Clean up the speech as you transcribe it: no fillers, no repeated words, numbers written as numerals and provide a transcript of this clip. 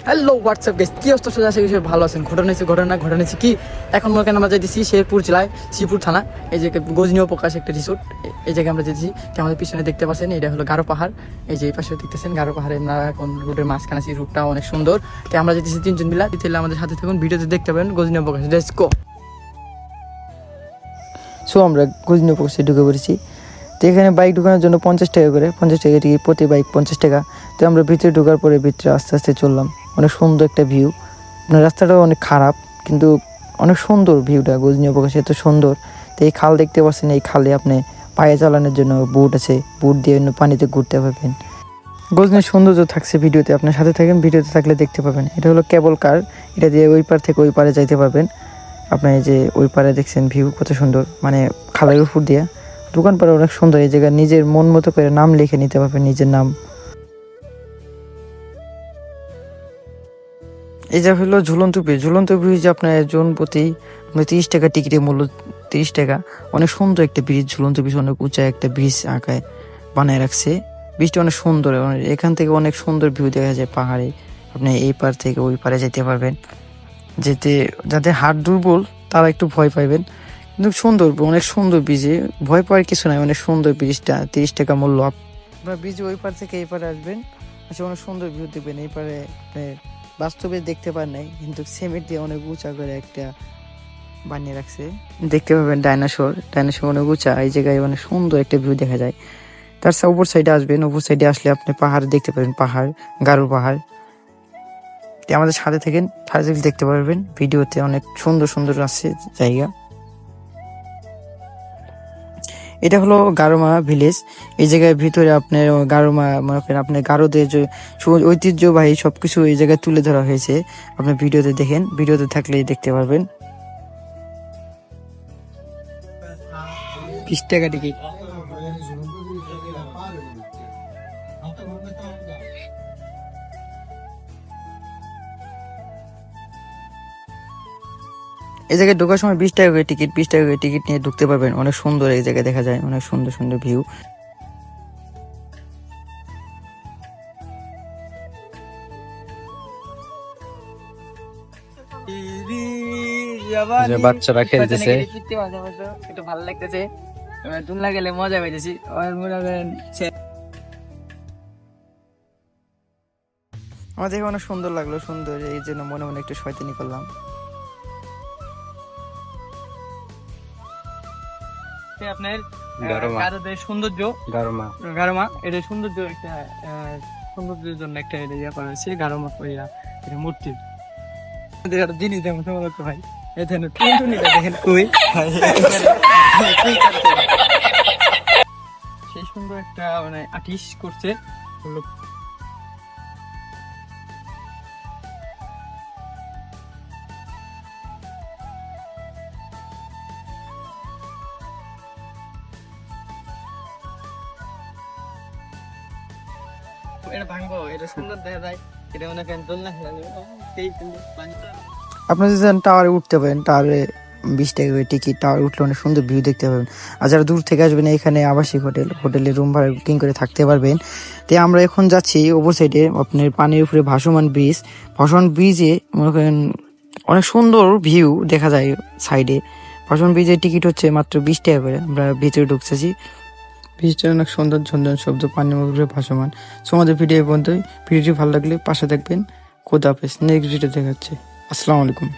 Hello WhatsApp guys, কি অবস্থা? সোজা আশা ভালো আছেন। ঘটনা হয়েছে কি, এখন মনে করেন আমরা যাইতেছি শেরপুর জেলায় শ্রীপুর থানা। এই যে গজনীয় প্রকাশ একটা রিসোর্ট, এই জায়গায় আমরা যেতেছি। আমাদের পিছনে দেখতে পাচ্ছেন এটা হলো গারো পাহাড়। এই যে এই পাশে দেখতেছেন গারো পাহাড়ে আমরা এখন রুটের মাঝখানে আছি। রুটটা অনেক সুন্দর। তাই আমরা যেতেছি 3 জন মিলা। তাহলে আমাদের সাথে থাকুন, ভিডিওতে দেখতে পাবেন গজনীয় প্রকাশ। Let's go. সো আমরা গজনীয় প্রকাশে ঢুকে পড়েছি। তো এখানে বাইক ঢোকানোর জন্য 50 টাকা করে, 50 টাকা টিকিট, প্রতি বাইক 50 টাকা। তো আমরা ভিতরে ঢোকার পরে ভিতরে আস্তে আস্তে চললাম। অনেক সুন্দর একটা ভিউ। রাস্তাটাও অনেক খারাপ, কিন্তু অনেক সুন্দর ভিউটা। গজনীয় প্রকাশে এত সুন্দর। তো এই খাল দেখতে পাচ্ছেন, এই খালে আপনি পায়ে চালানোর জন্য বুট আছে, বুট দিয়ে পানিতে ঘুরতে পারবেন। গজনীর সৌন্দর্য থাকছে ভিডিওতে, আপনার সাথে থাকেন, ভিডিওতে থাকলে দেখতে পাবেন। এটা হলো কেবল কার, এটা দিয়ে ওই পার থেকে ওই পারে যাইতে পারবেন। আপনি যে ওই পারে দেখছেন ভিউ কত সুন্দর, মানে খালের উপর দিয়ে। দোকান পাড়ে অনেক সুন্দর। এই জায়গায় নিজের মন মতো করে নাম লিখে নিতে পারবেন, নিজের নাম। এই যা হলো ঝুলন্ত ব্রিজ। আপনার জন প্রতি 30 টাকা টিকিটের মূল্য, 30 টাকা। অনেক সুন্দর একটা ব্রিজ, ঝুলন্ত ব্রিজ। অনেক উঁচা একটা ব্রিজ আঁকায় বানায় রাখছে। ব্রিজটা অনেক সুন্দর। এখান থেকে অনেক সুন্দর ভিউ দেখা যায় পাহাড়ে। আপনি এই পার থেকে ওই পারে যেতে পারবেন। যাদের হাত দুর্বল তারা একটু ভয় পাইবেন, কিন্তু সুন্দর, অনেক সুন্দর ব্রিজে। ভয় পাওয়ার কিছু নাই, অনেক সুন্দর ব্রিজটা। 30 টাকা মূল্য। আপনার ব্রিজে ওই পার থেকে এই পারে আসবেন, অনেক সুন্দর ভিউ দেখবেন। এই পারে বাস্তবে দেখতে পান নাই, কিন্তু সিমেন্ট দিয়ে অনেক উঁচা করে একটা বানিয়ে রাখছে। দেখতে পাবেন ডাইনোসর অনেক উঁচা। এই জায়গায় অনেক সুন্দর একটা ভিউ দেখা যায়। তার উপর সাইডে আসবেন, উপর সাইডে আসলে আপনি পাহাড় দেখতে পাবেন, গারো পাহাড়। আমাদের সাথে থাকেন, দেখতে পারবেন ভিডিওতে। অনেক সুন্দর সুন্দর আছে জায়গা। এটা হলো গারোমা ভিলেজ। এই জায়গায় ভিতরে আপনার গারোমা, মনে করেন আপনার গারোদের যে ঐতিহ্যবাহী সবকিছু এই জায়গায় তুলে ধরা হয়েছে। আপনি ভিডিওতে দেখেন, ভিডিওতে থাকলেই দেখতে পারবেন। 20 টাকা টিকিট। এই জায়গায় ঢোকার সময় 20 টাকা করে টিকিট, 20 টাকা করে টিকিট নিয়ে ঢুকতে পারবেন। অনেক সুন্দর এই জায়গায় দেখা যায়, অনেক সুন্দর সুন্দর ভিউ। বাচ্চারা খেলতেছে, একটু ভালো লাগতেছে। দুলনা গেলে মজা পাইতেছি। আমার দেখে অনেক সুন্দর লাগলো, সুন্দর। এই জন্য মনে মনে একটু শয়তানি করলাম। আপনার সৌন্দর্য গারোমা, এটা সৌন্দর্য একটা সৌন্দর্যের জন্য একটা এটা ইয়া করা হয়েছে। গারোমা এটা মূর্তি জিনিস দেখুন ভাই। দেখেন সেই সুন্দর একটা মানে আর্টিস্ট করছে। এটা ভাঙবো, এটা সুন্দর দেখা যায়। এটা মনে করেন দোলনা খেলা। আপনি যদি টাওয়ারে উঠতে পারেন, টাওয়ারে 20 টাকা করে টিকিট। টাওয়ারে উঠলে অনেক সুন্দর ভিউ দেখতে পাবেন। আর যারা দূর থেকে আসবেন, এখানে আবাসিক হোটেলে রুম ভাড়া বুকিং করে থাকতে পারবেন। তাই আমরা এখন যাচ্ছি ওপর সাইডে, আপনার পানির উপরে ভাসমান ব্রিজে মনে করেন অনেক সুন্দর ভিউ দেখা যায় সাইডে। ভাসমান ব্রিজের টিকিট হচ্ছে মাত্র 20 টাকা করে। আমরা ভিতরে ঢুকতেছি। ব্রিজটা অনেক সুন্দর, ঝনঝন শব্দ, পানির উপরে ভাসমান। সো আমাদের ভিডিও পর্যন্তই। ভিডিওটি ভালো লাগলে পাশে থাকবেন। খোদা হাফেজ। নেক্সট ভিডিও দেখাচ্ছে। আসসালামু আলাইকুম।